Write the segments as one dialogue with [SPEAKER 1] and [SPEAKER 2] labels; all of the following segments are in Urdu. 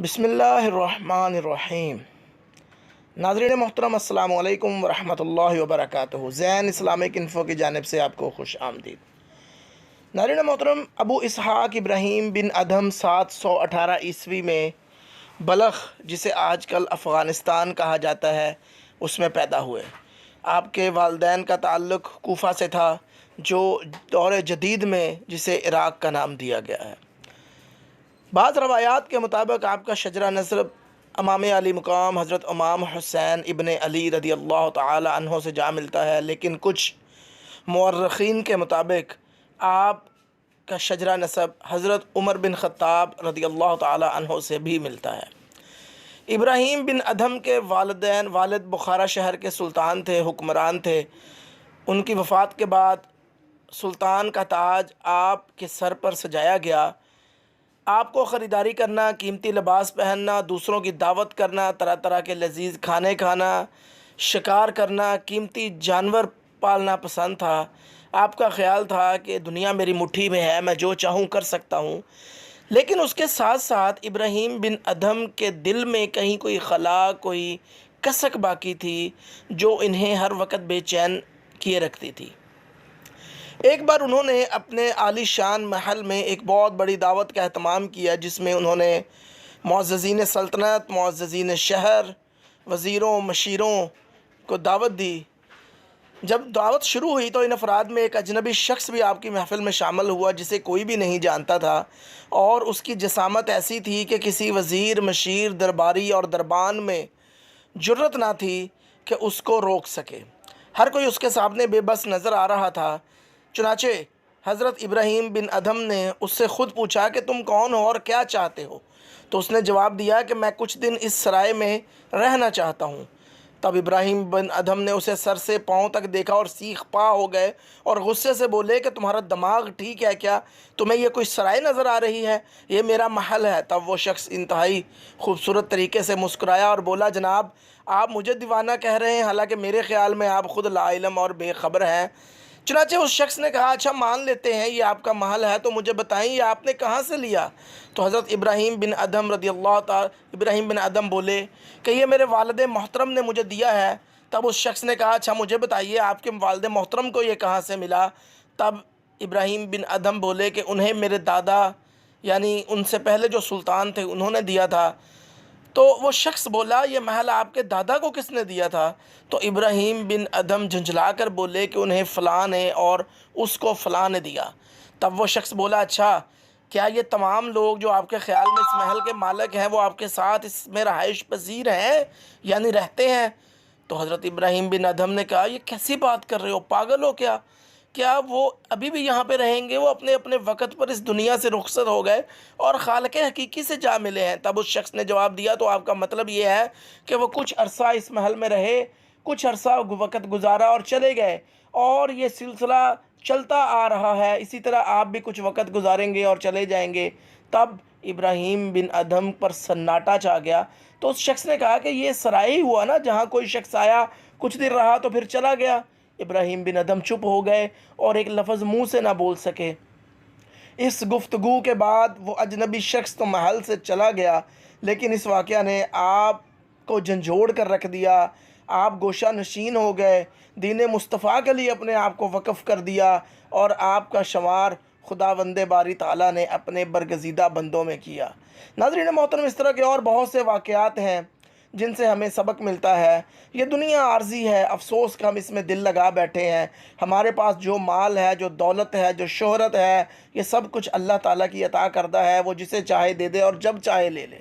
[SPEAKER 1] بسم اللہ الرحمن الرحیم۔ ناظرین محترم، السلام علیکم ورحمۃ اللہ وبرکاتہ۔ زین اسلامک انفو کی جانب سے آپ کو خوش آمدید۔ ناظرین محترم، ابو اسحاق ابراہیم بن ادھم 718 عیسوی میں بلخ، جسے آج کل افغانستان کہا جاتا ہے، اس میں پیدا ہوئے۔ آپ کے والدین کا تعلق کوفہ سے تھا، جو دور جدید میں جسے عراق کا نام دیا گیا ہے۔ بعض روایات کے مطابق آپ کا شجرہ نسب امام علی مقام حضرت امام حسین ابن علی رضی اللہ تعالی عنہ سے جا ملتا ہے، لیکن کچھ مورخین کے مطابق آپ کا شجرہ نسب حضرت عمر بن خطاب رضی اللہ تعالی عنہ سے بھی ملتا ہے۔ ابراہیم بن ادھم کے والد بخارا شہر کے سلطان تھے، حکمران تھے۔ ان کی وفات کے بعد سلطان کا تاج آپ کے سر پر سجایا گیا۔ آپ کو خریداری کرنا، قیمتی لباس پہننا، دوسروں کی دعوت کرنا، طرح طرح کے لذیذ کھانے کھانا، شکار کرنا، قیمتی جانور پالنا پسند تھا۔ آپ کا خیال تھا کہ دنیا میری مٹھی میں ہے، میں جو چاہوں کر سکتا ہوں۔ لیکن اس کے ساتھ ساتھ ابراہیم بن ادھم کے دل میں کہیں کوئی خلا، کوئی کسک باقی تھی، جو انہیں ہر وقت بے چین کیے رکھتی تھی۔ ایک بار انہوں نے اپنے عالی شان محل میں ایک بہت بڑی دعوت کا اہتمام کیا، جس میں انہوں نے معززین سلطنت، معززین شہر، وزیروں، مشیروں کو دعوت دی۔ جب دعوت شروع ہوئی تو ان افراد میں ایک اجنبی شخص بھی آپ کی محفل میں شامل ہوا، جسے کوئی بھی نہیں جانتا تھا، اور اس کی جسامت ایسی تھی کہ کسی وزیر، مشیر، درباری اور دربان میں جرت نہ تھی کہ اس کو روک سکے۔ ہر کوئی اس کے سامنے بے بس نظر آ رہا تھا۔ چنانچہ حضرت ابراہیم بن ادھم نے اس سے خود پوچھا کہ تم کون ہو اور کیا چاہتے ہو؟ تو اس نے جواب دیا کہ میں کچھ دن اس سرائے میں رہنا چاہتا ہوں۔ تب ابراہیم بن ادھم نے اسے سر سے پاؤں تک دیکھا اور سیخ پا ہو گئے، اور غصے سے بولے کہ تمہارا دماغ ٹھیک ہے کیا؟ تمہیں یہ کوئی سرائے نظر آ رہی ہے؟ یہ میرا محل ہے۔ تب وہ شخص انتہائی خوبصورت طریقے سے مسکرایا اور بولا، جناب آپ مجھے دیوانہ کہہ رہے ہیں، حالانکہ میرے خیال میں آپ خود لا علم اور بے خبر ہیں۔ چنانچہ اس شخص نے کہا، اچھا مان لیتے ہیں یہ آپ کا محل ہے، تو مجھے بتائیں یہ آپ نے کہاں سے لیا؟ تو حضرت ابراہیم بن ادھم بولے کہ یہ میرے والد محترم نے مجھے دیا ہے۔ تب اس شخص نے کہا، اچھا مجھے بتائیے آپ کے والد محترم کو یہ کہاں سے ملا؟ تب ابراہیم بن ادھم بولے کہ انہیں میرے دادا، یعنی ان سے پہلے جو سلطان تھے، انہوں نے دیا تھا۔ تو وہ شخص بولا، یہ محل آپ کے دادا کو کس نے دیا تھا؟ تو ابراہیم بن ادھم جھنجھلا کر بولے کہ انہیں فلاں نے اور اس کو فلاں نے دیا۔ تب وہ شخص بولا، اچھا کیا یہ تمام لوگ جو آپ کے خیال میں اس محل کے مالک ہیں، وہ آپ کے ساتھ اس میں رہائش پذیر ہیں، یعنی رہتے ہیں؟ تو حضرت ابراہیم بن ادھم نے کہا، یہ کیسی بات کر رہے ہو، پاگل ہو کیا وہ ابھی بھی یہاں پہ رہیں گے؟ وہ اپنے اپنے وقت پر اس دنیا سے رخصت ہو گئے اور خالق حقیقی سے جا ملے ہیں۔ تب اس شخص نے جواب دیا، تو آپ کا مطلب یہ ہے کہ وہ کچھ عرصہ اس محل میں رہے، کچھ عرصہ وقت گزارا اور چلے گئے، اور یہ سلسلہ چلتا آ رہا ہے، اسی طرح آپ بھی کچھ وقت گزاریں گے اور چلے جائیں گے۔ تب ابراہیم بن ادھم پر سناٹا چھا گیا۔ تو اس شخص نے کہا کہ یہ سرائے ہی ہوا نا، جہاں کوئی شخص آیا، کچھ دیر رہا تو پھر چلا گیا۔ ابراہیم بن ادھم چپ ہو گئے اور ایک لفظ منہ سے نہ بول سکے۔ اس گفتگو کے بعد وہ اجنبی شخص تو محل سے چلا گیا، لیکن اس واقعہ نے آپ کو جھنجھوڑ کر رکھ دیا۔ آپ گوشہ نشین ہو گئے، دین مصطفیٰ کے لیے اپنے آپ کو وقف کر دیا، اور آپ کا شمار خداوند باری تعالیٰ نے اپنے برگزیدہ بندوں میں کیا۔ ناظرین محترم، اس طرح کے اور بہت سے واقعات ہیں جن سے ہمیں سبق ملتا ہے۔ یہ دنیا عارضی ہے، افسوس کہ ہم اس میں دل لگا بیٹھے ہیں۔ ہمارے پاس جو مال ہے، جو دولت ہے، جو شہرت ہے، یہ سب کچھ اللہ تعالیٰ کی عطا کردہ ہے، وہ جسے چاہے دے دے اور جب چاہے لے لے۔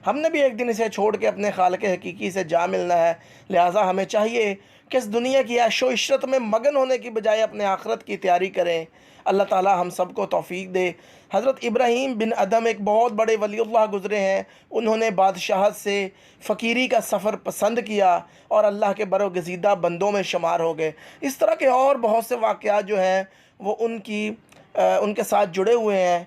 [SPEAKER 1] ہم نے بھی ایک دن اسے چھوڑ کے اپنے خالق حقیقی سے جا ملنا ہے، لہٰذا ہمیں چاہیے کہ اس دنیا کی عیش و عشرت میں مگن ہونے کی بجائے اپنے آخرت کی تیاری کریں۔ اللہ تعالیٰ ہم سب کو توفیق دے۔ حضرت ابراہیم بن ادھم ایک بہت بڑے ولی اللہ گزرے ہیں۔ انہوں نے بادشاہت سے فقیری کا سفر پسند کیا اور اللہ کے برگزیدہ بندوں میں شمار ہو گئے۔ اس طرح کے اور بہت سے واقعات جو ہیں وہ ان کے ساتھ جڑے ہوئے ہیں۔